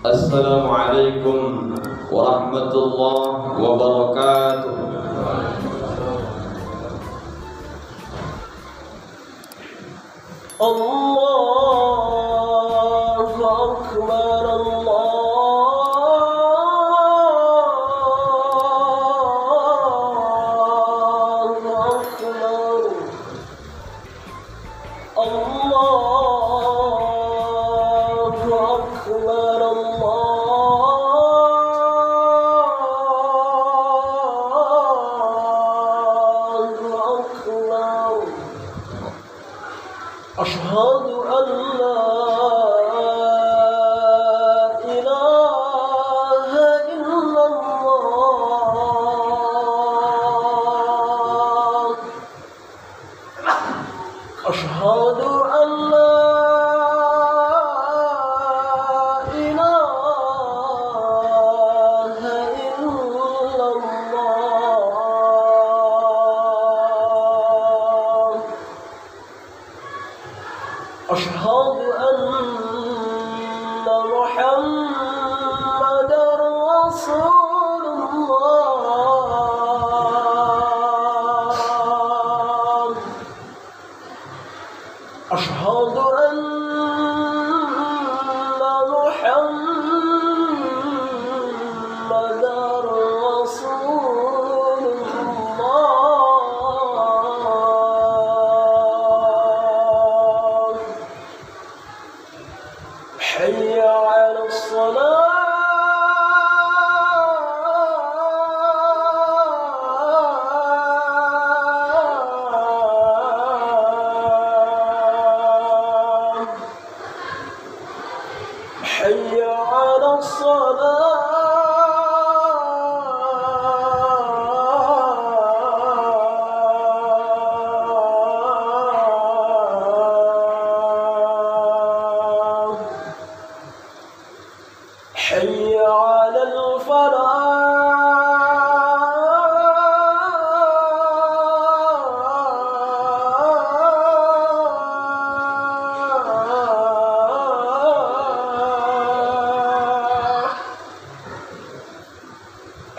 Assalamualaikum warahmatullahi wabarakatuh. Allahu Akbar, Allahu Akbar, Allahu Akbar, Allahu Akbar. Asyhadu an la ilaha illallah. Asyhadu an la ilaha illallah. Asyhadu anna Muhammadar Rasulullah. Asyhadu anna Muhammadar Rasulullah. حي على الصلاة. حي على الصلاة. حي على الفلاح.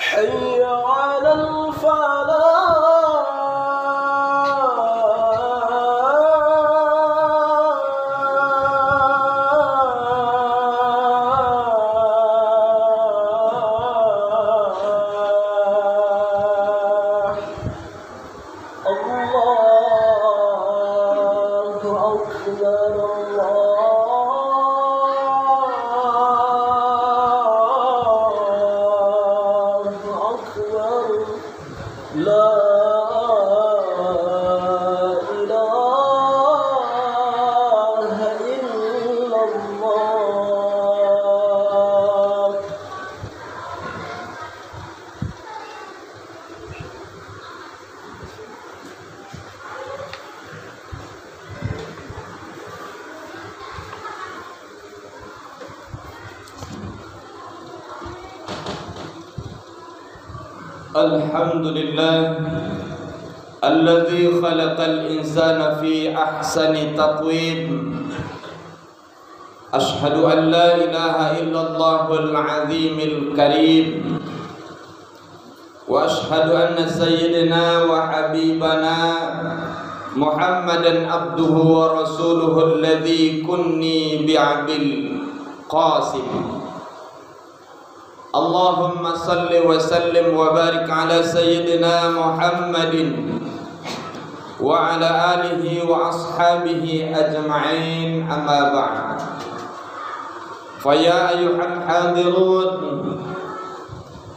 حي على الفلاح. الله أكبر، الله أكبر. لا إله إلا الله. Alhamdulillah alladzi khalaqal insana fi ahsani taqwim. Ashhadu an la ilaha illallahul azimil karim. Wa ashhadu anna sayyidina wa habibana Muhammadan abduhu wa rasuluhu alladzi kunni bi'abil qasim. Allahumma salli wa sallim wa barik ala sayyidina Muhammadin wa ala alihi wa ashabihi ajma'in, amma ba'd. Faya ayyuhal hadirun,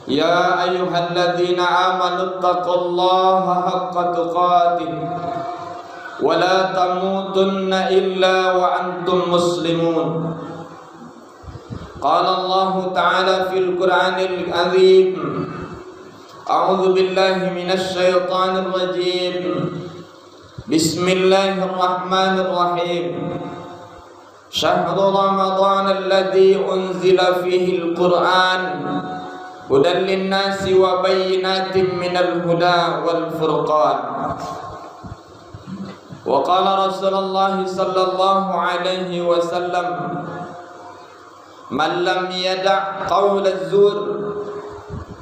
ya ayyuhalladzina amanu taqullaha haqqa tuqatih wa la tamutunna illa wa antum muslimun. قال الله تعالى في القرآن العظيم: أعوذ بالله من الشيطان الرجيم. بسم الله الرحمن الرحيم. شهر رمضان الذي أنزل فيه القرآن هدى للناس وبينات من الهدى والفرقان. وقال رسول الله صلى الله عليه وسلم: man lam yada' qaul az-zur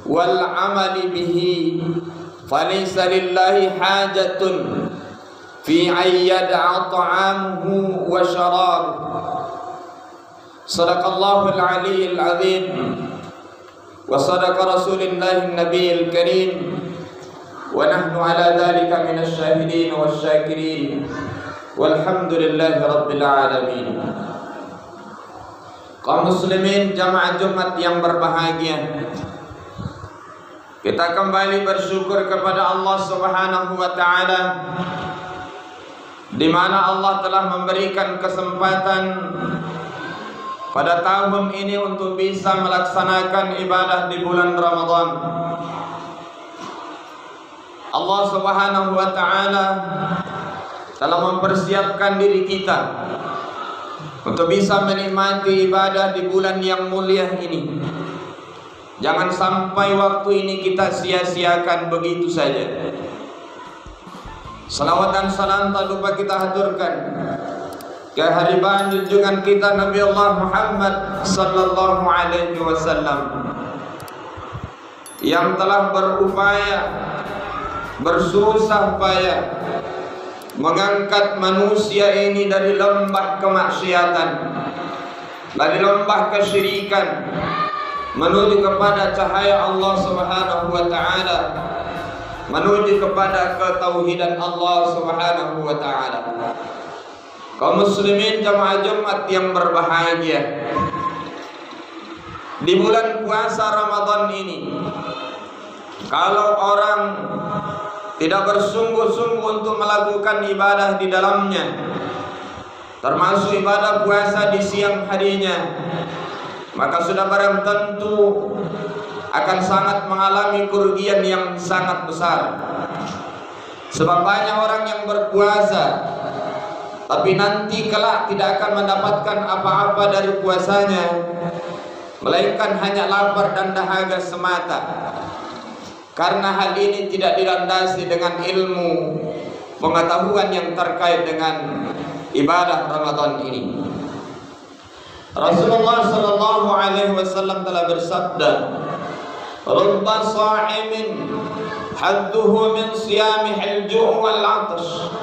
wal 'amali bihi falaysa lillahi hajatun fi an yada'a ta'amuhu wa syarabuhu. Sadaqallahul 'aliyyil 'azim wa sadaqa rasulillahin nabiyil karim wa nahnu ala dhalika minasy syahidin wasyakirin walhamdulillahi rabbil alamin. Kaum muslimin jamaah Jumat yang berbahagia, kita kembali bersyukur kepada Allah Subhanahu wa taala di mana Allah telah memberikan kesempatan pada tahun ini untuk bisa melaksanakan ibadah di bulan Ramadan. Allah Subhanahu wa taala telah mempersiapkan diri kita untuk bisa menikmati ibadah di bulan yang mulia ini. Jangan sampai waktu ini kita sia-siakan begitu saja. Salawat dan salam tak lupa kita haturkan ke hadirat junjungan kita Nabi Allah Muhammad sallallahu alaihi wasallam yang telah berupaya, bersusah payah mengangkat manusia ini dari lembah kemaksiatan, dari lembah kesyirikan menuju kepada cahaya Allah Subhanahu wa taala, menuju kepada ketauhidan Allah Subhanahu wa taala. Kaum muslimin jamaah Jumat yang berbahagia, di bulan puasa Ramadan ini, kalau orang tidak bersungguh-sungguh untuk melakukan ibadah di dalamnya, termasuk ibadah puasa di siang harinya, maka sudah barang tentu akan sangat mengalami kerugian yang sangat besar. Sebab banyak orang yang berpuasa tapi nanti kelak tidak akan mendapatkan apa-apa dari puasanya, melainkan hanya lapar dan dahaga semata. Karena hal ini tidak dilandasi dengan ilmu pengetahuan yang terkait dengan ibadah Ramadan ini. Rasulullah sallallahu alaihi wasallam telah bersabda, "Rubba sha'imin hadduhu min siyamihil ju' wal 'atash."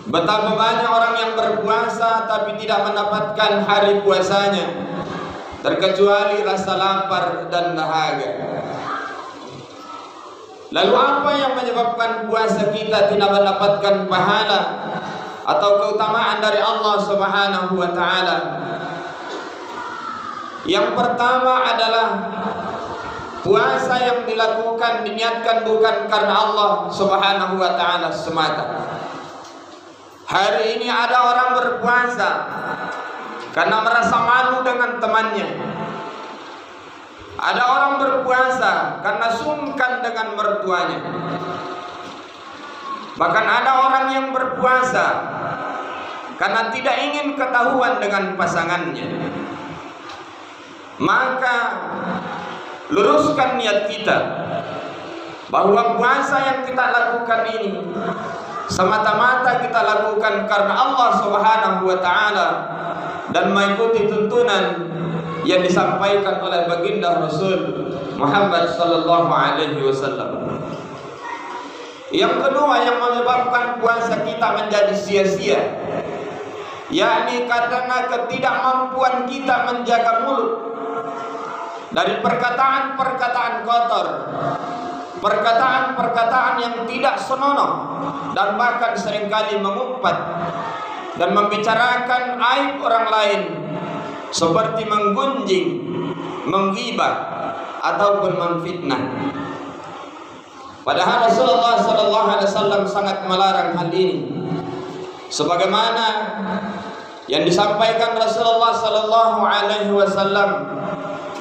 Betapa banyak orang yang berpuasa tapi tidak mendapatkan hari puasanya, terkecuali rasa lapar dan dahaga. Lalu apa yang menyebabkan puasa kita tidak mendapatkan pahala atau keutamaan dari Allah Subhanahu wa taala? Yang pertama adalah puasa yang dilakukan diniatkan bukan karena Allah Subhanahu wa taala semata. Hari ini ada orang berpuasa karena merasa malu dengan temannya. Ada orang berpuasa karena sungkan dengan mertuanya. Bahkan ada orang yang berpuasa karena tidak ingin ketahuan dengan pasangannya. Maka luruskan niat kita bahwa puasa yang kita lakukan ini semata-mata kita lakukan karena Allah Subhanahu wa taala dan mengikuti tuntunan yang disampaikan oleh baginda Rasul Muhammad sallallahu alaihi wasallam. Yang kedua yang menyebabkan puasa kita menjadi sia-sia, yakni karena ketidakmampuan kita menjaga mulut dari perkataan-perkataan kotor, perkataan-perkataan yang tidak senonoh dan bahkan seringkali mengumpat dan membicarakan aib orang lain, seperti menggunjing, menggibah ataupun memfitnah. Padahal Rasulullah sallallahu alaihi wasallam sangat melarang hal ini. Sebagaimana yang disampaikan Rasulullah sallallahu alaihi wasallam,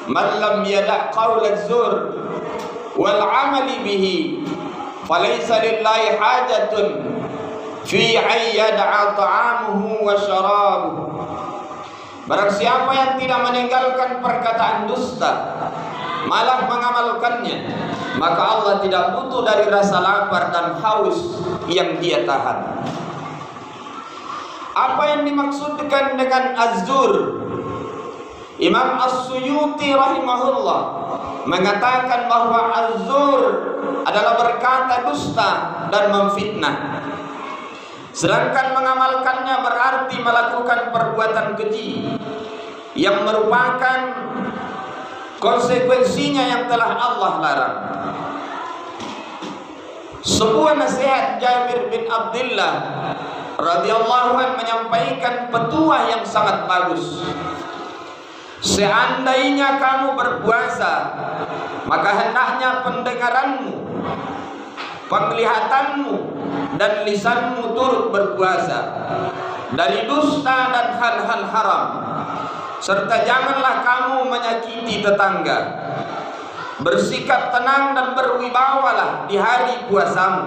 "Man lam yada' qaul az-zur wal 'amali bihi falaysa lillahi hajatun fi an yada'a ta'amuhu wa syarabuhu." Barang siapa yang tidak meninggalkan perkataan dusta, malah mengamalkannya, maka Allah tidak butuh dari rasa lapar dan haus yang dia tahan. Apa yang dimaksudkan dengan az-zur? Imam As-Suyuti rahimahullah mengatakan bahwa az-zur adalah berkata dusta dan memfitnah. Sedangkan mengamalkannya berarti melakukan perbuatan keji yang merupakan konsekuensinya yang telah Allah larang. Sebuah nasihat Jabir bin Abdullah radhiyallahu anhu menyampaikan petua yang sangat bagus. Seandainya kamu berpuasa, maka hendaknya pendengaranmu, penglihatanmu, dan lisanmu turut berpuasa dari dusta dan hal-hal haram, serta janganlah kamu menyakiti tetangga. Bersikap tenang dan berwibawalah di hari puasamu.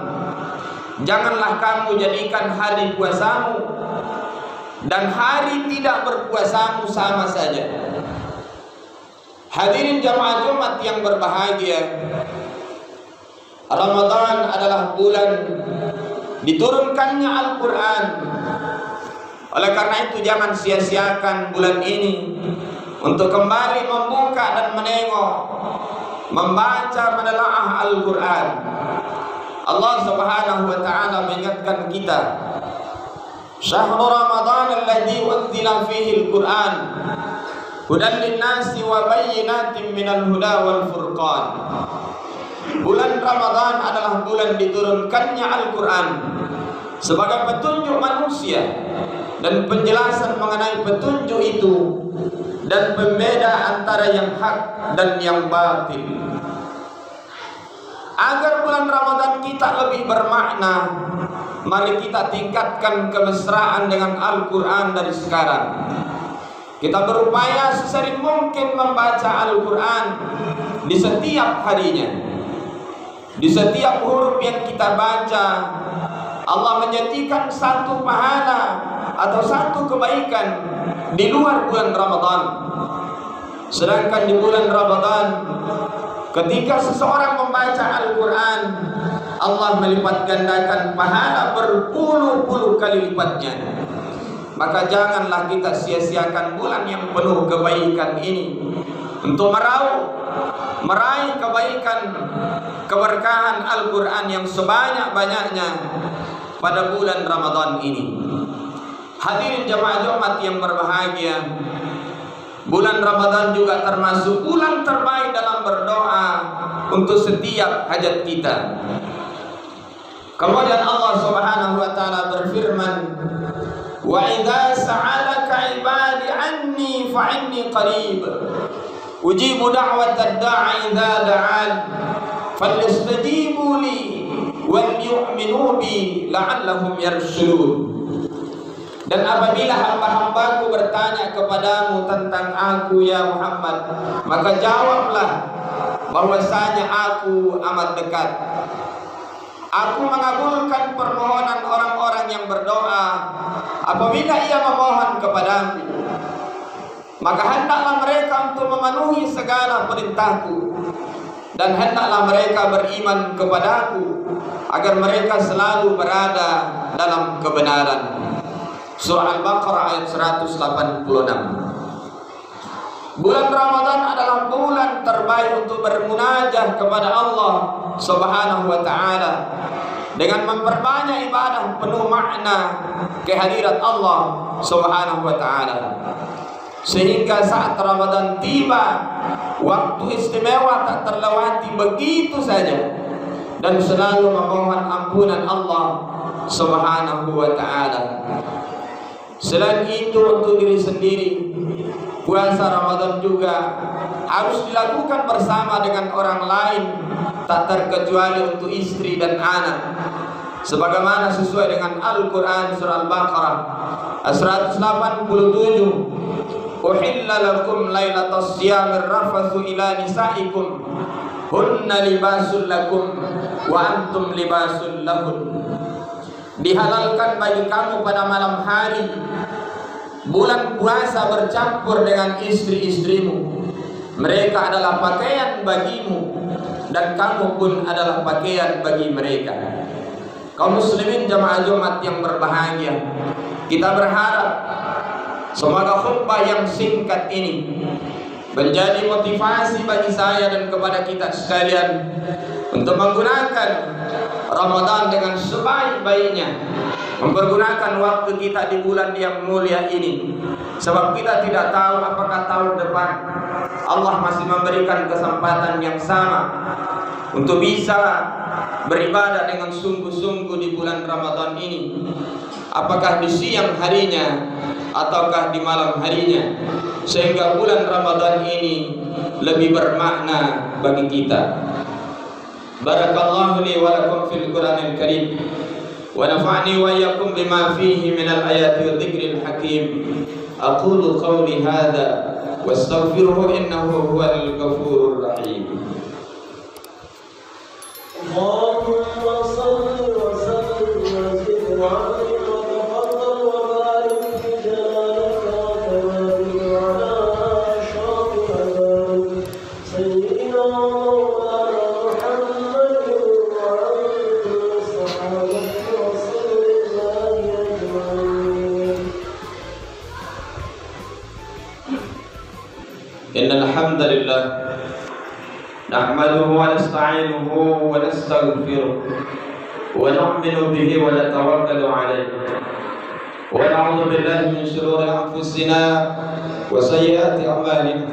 Janganlah kamu jadikan hari puasamu dan hari tidak berpuasamu sama saja. Hadirin jamaah Jumat yang berbahagia, Ramadan adalah bulan diturunkannya Al-Quran. Oleh karena itu jangan sia-siakan bulan ini untuk kembali membuka dan menengok, membaca, menelaah Al-Quran. Allah Subhanahu wa taala mengingatkan kita, Syahrul Ramadan alladzi unzila fihi al-Quran hudan linnasi wa bayyinatin minal huda wal furqan. Bulan Ramadan adalah bulan diturunkannya Al-Quran sebagai petunjuk manusia dan penjelasan mengenai petunjuk itu dan pembeda antara yang hak dan yang batil. Agar bulan Ramadan kita lebih bermakna, mari kita tingkatkan kemesraan dengan Al-Quran dari sekarang. Kita berupaya sesering mungkin membaca Al-Quran di setiap harinya. Di setiap huruf yang kita baca, Allah menjanjikan satu pahala atau satu kebaikan di luar bulan Ramadan. Sedangkan di bulan Ramadan, ketika seseorang membaca Al-Quran, Allah melipat gandakan pahala berpuluh-puluh kali lipatnya. Maka janganlah kita sia-siakan bulan yang penuh kebaikan ini untuk meraih kebaikan, keberkahan Al-Quran yang sebanyak-banyaknya pada bulan Ramadan ini. Hadirin jamaah Jumat yang berbahagia, bulan Ramadan juga termasuk bulan terbaik dalam berdoa untuk setiap hajat kita. Kemudian Allah Subhanahu wa taala berfirman, wa idza sa'alaka ibadi anni fa inni qarib ujibu da'watad da'i idza da'an falyastajibu li wal yu'minu bi la'allahum yarshudun. Dan apabila hamba-hambaku bertanya kepadamu tentang aku ya Muhammad, maka jawablah bahwasanya aku amat dekat. Aku mengabulkan permohonan orang-orang yang berdoa apabila ia memohon kepadaku. Maka hendaklah mereka untuk memenuhi segala perintahku, dan hendaklah mereka beriman kepadaku agar mereka selalu berada dalam kebenaran. Surah Al-Baqarah ayat 186. Bulan Ramadan adalah bulan terbaik untuk bermunajat kepada Allah Subhanahu wa taala dengan memperbanyak ibadah penuh makna kehadirat Allah Subhanahu wa taala. Sehingga saat Ramadan tiba, waktu istimewa tak terlewati begitu saja, dan selalu memohon ampunan Allah Subhanahu wa taala. Selain itu, untuk diri sendiri, puasa Ramadan juga harus dilakukan bersama dengan orang lain, tak terkecuali untuk istri dan anak, sebagaimana sesuai dengan Al-Quran surah Al-Baqarah 187. Uhilla lakum lailatas siyamir rafathu ila nisaikum hunna libasul lakum wa antum libasul lahun. Dihalalkan bagi kamu pada malam hari bulan puasa bercampur dengan istri-istrimu. Mereka adalah pakaian bagimu dan kamu pun adalah pakaian bagi mereka. Kaum muslimin jamaah Jumat yang berbahagia, kita berharap Semoga khutbah yang singkat ini menjadi motivasi bagi saya dan kepada kita sekalian untuk menggunakan Ramadan dengan sebaik-baiknya, mempergunakan waktu kita di bulan yang mulia ini, sebab kita tidak tahu apakah tahun depan Allah masih memberikan kesempatan yang sama untuk bisa beribadah dengan sungguh-sungguh di bulan Ramadan ini, apakah di siang harinya ataukah di malam harinya, sehingga bulan Ramadan ini lebih bermakna bagi kita. Barakallahu li wa lakum fil Qur'anil Karim wa nafa'ni wa iyyakum bima fihi minal ayati wa dzikril hakim. Aqulu qawli hadza wastaghfiruhu innahu huwal ghafurur rahim. Allahumma shalli wa sallim wa zid wa barik wa barik fi jalalika wa tawabi ala ashabi abadi sayyidina maulana Muhammadin wa alihi sahabati rasulillahi ajma'in. Innal hamdalillah nahmaduhu wa nasta'inuhu wa nastaghfiruh wa nu'minu bihi wa natawakkalu alayhi wa na'udzu billahi min shururi anfusina wa sayyiati a'malina.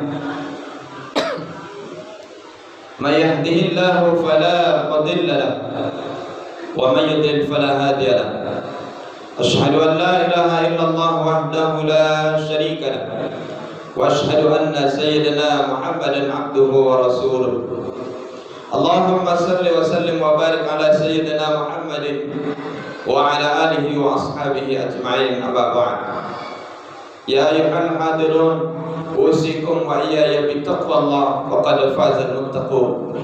May yahdihillahu fala mudilla lahu wa may yudlil fala hadiya lahu. Asyhadu an la ilaha illallah wahdahu la syarika lahu wa asyhadu anna sayyidina Muhammadan abduhu wa rasuluh. Allahumma salli wa sallim wa barik ala sayyidina Muhammadin wa ala alihi wa ashabihi ajma'in, amma ba'd. Ya ayyuhal hadirun, usikum wa iyaya bittaqwallah faqad fazal muttaqun.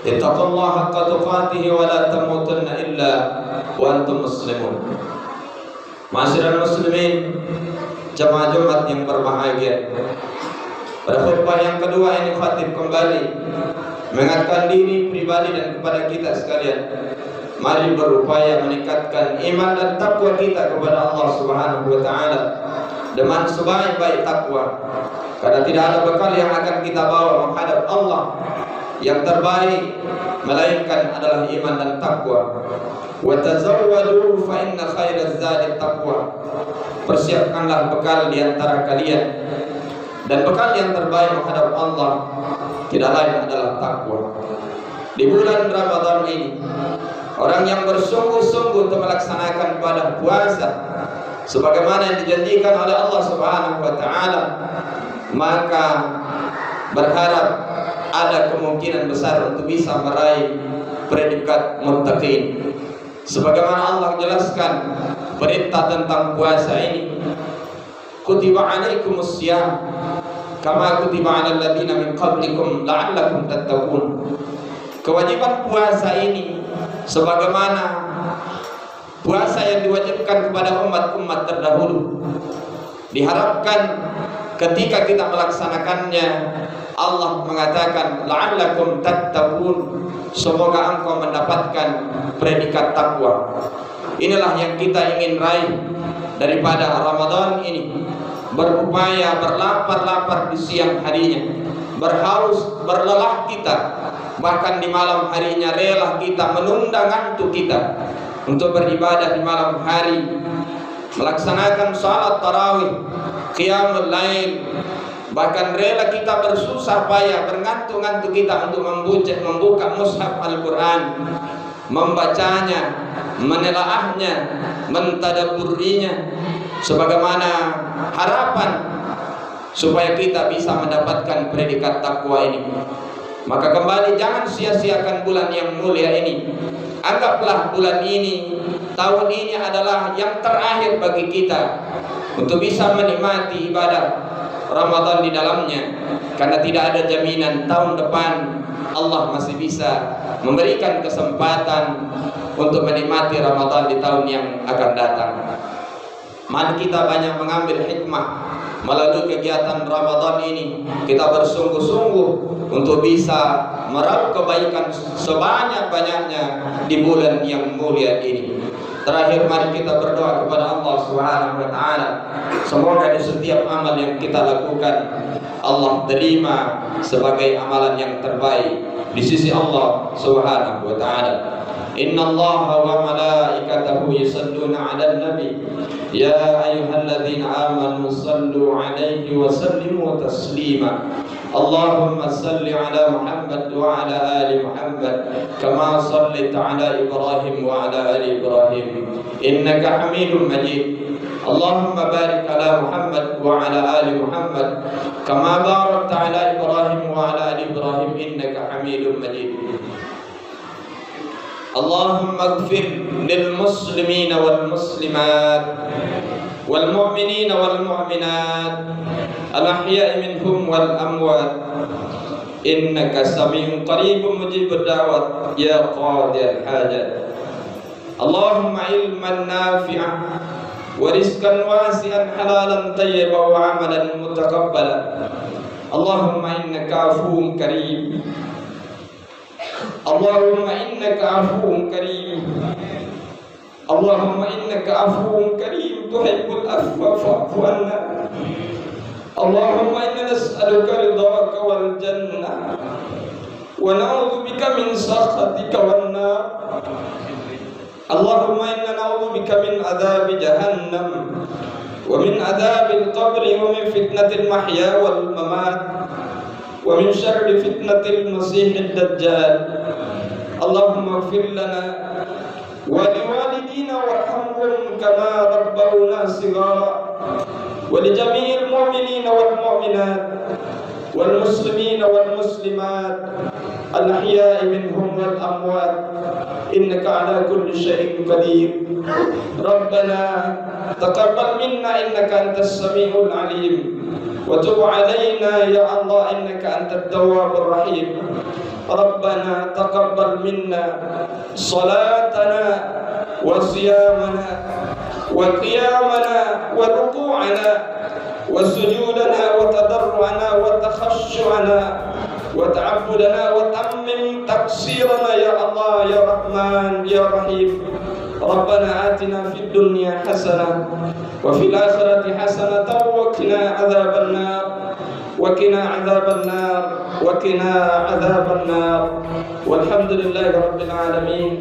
Ittaqullaha haqqa tuqatih wa la tamutunna illa wa antum muslimun. Ma'asyiral muslimin, jamaah Jumat yang berbahagia, pada khutbah yang kedua ini khatib kembali mengingatkan diri pribadi dan kepada kita sekalian, mari berupaya meningkatkan iman dan takwa kita kepada Allah Subhanahu wa taala dengan sebaik-baik takwa, karena tidak ada bekal yang akan kita bawa menghadap Allah yang terbaik melainkan adalah iman dan takwa. Wa tazawwadu fa inna khairaz zadi taqwa. Persiapkanlah bekal di antara kalian, dan bekal yang terbaik menghadap Allah tidak lain adalah takwa. Di bulan Ramadan ini, orang yang bersungguh-sungguh untuk melaksanakan ibadah puasa sebagaimana yang dijanjikan oleh Allah Subhanahu wa taala, maka berharap ada kemungkinan besar untuk bisa meraih predikat muttaqin. Sebagaimana Allah jelaskan perintah tentang puasa ini, kutiba alaikumus syiyam kama kutiba alal ladzina min qablikum la'allakum tattaqun. Kewajiban puasa ini sebagaimana puasa yang diwajibkan kepada umat-umat terdahulu. Diharapkan ketika kita melaksanakannya, Allah mengatakan la'allakum tattaqun, semoga engkau mendapatkan predikat takwa. Inilah yang kita ingin raih daripada Ramadan ini. Berupaya berlapar-lapar di siang harinya, berhaus, berlelah kita, bahkan di malam harinya rela kita menunda ngantuk kita untuk beribadah di malam hari, melaksanakan salat tarawih, qiyamul lail, bahkan rela kita bersusah payah, berngantuk-ngantuk kita untuk membuka mushaf Al-Quran, membacanya, menelaahnya, mentadabburinya, sebagaimana harapan supaya kita bisa mendapatkan predikat takwa ini. Maka kembali, jangan sia-siakan bulan yang mulia ini. Anggaplah bulan ini, tahun ini adalah yang terakhir bagi kita untuk bisa menikmati ibadah Ramadan di dalamnya, karena tidak ada jaminan tahun depan Allah masih bisa memberikan kesempatan untuk menikmati Ramadan di tahun yang akan datang. Mari kita banyak mengambil hikmah melalui kegiatan Ramadan ini. Kita bersungguh-sungguh untuk bisa meraup kebaikan sebanyak-banyaknya di bulan yang mulia ini. Terakhir, mari kita berdoa kepada Allah Subhanahu wa taala Semoga di setiap amal yang kita lakukan Allah terima sebagai amalan yang terbaik di sisi Allah Subhanahu wa taala. Inna Allaha wa malaikatahu yusalluna 'alan nabi ya ayyuhalladzina amanu sallu 'alaihi wa sallimu taslima. Allahumma salli 'ala Muhammad wa 'ala ali Muhammad kama shallaita 'ala Ibrahim wa 'ala ali Ibrahim innaka Hamidum Majid. Allahumma barik 'ala Muhammad wa 'ala ali Muhammad kama barakta 'ala Ibrahim wa 'ala ali Ibrahim innaka Hamidum Majid. Allahumma ighfir lil muslimina wal muslimat wal mu'minina wal mu'minat al ahya'i minhum wal amwat innaka sami'un qaribun mujibud da'wat ya qadiyal hajat. Allahumma ilman nafi'an wa rizqan wasi'an halalan tayyiban wa amalan mutaqabbalan. Allahumma innaka afuwwun karim. Allahumma innaka afuwwun karim. Allahumma innaka afuwwun karim tuhibbul afwa fa'fu anna. Allahumma inna nas'aluka ridhaka wal jannah wa na'udzu bika min sakhatika wan nar. Allahumma inna na'udzu bika min adzabi jahannam wa min adzabil qabri wa min fitnatil mahya wal mamat wa min syarri fitnatil masiihid dajjal. Allahumma ighfir lana wa liwalidina warhamhum kama rabbawna shighara wa li jami'il mu'minina wal mu'minat wal muslimina wal muslimat al ahya'i minhum wal amwat innaka ala kulli syai'in qadir. Rabbana taqabbal minna innaka antas samiul alim wa tub alaina ya Allah innaka antat tawwabur rahim. Rabbana taqabbal minna salatana wa siyamana wa qiyamana wa ruku'ana wa sujudana wa tadarru'ana wa takhashshu'ana wa ta'abbudana wa tammim taqsirana ya Allah ya Rahman ya Rahim. Rabbana atina fid dunya hasanah wa fil akhirati hasanatan wa qina adzaban nar wa qina adzaban nar wa qina adzaban nar. Walhamdulillahi rabbil alamin.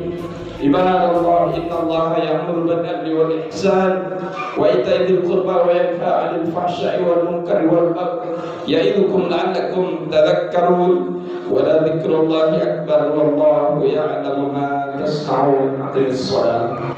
Ibadallah, innallaha ya'muru bil 'adli wal ihsan wa ita'i dzil qurba wa yanha 'anil fahsya'i wal munkari wal baghi ya'idukum la'allakum tadhakkarun. Wa la dzikrullahi akbar wallahu ya'lamu ma tasna'un. Aqimis shalah.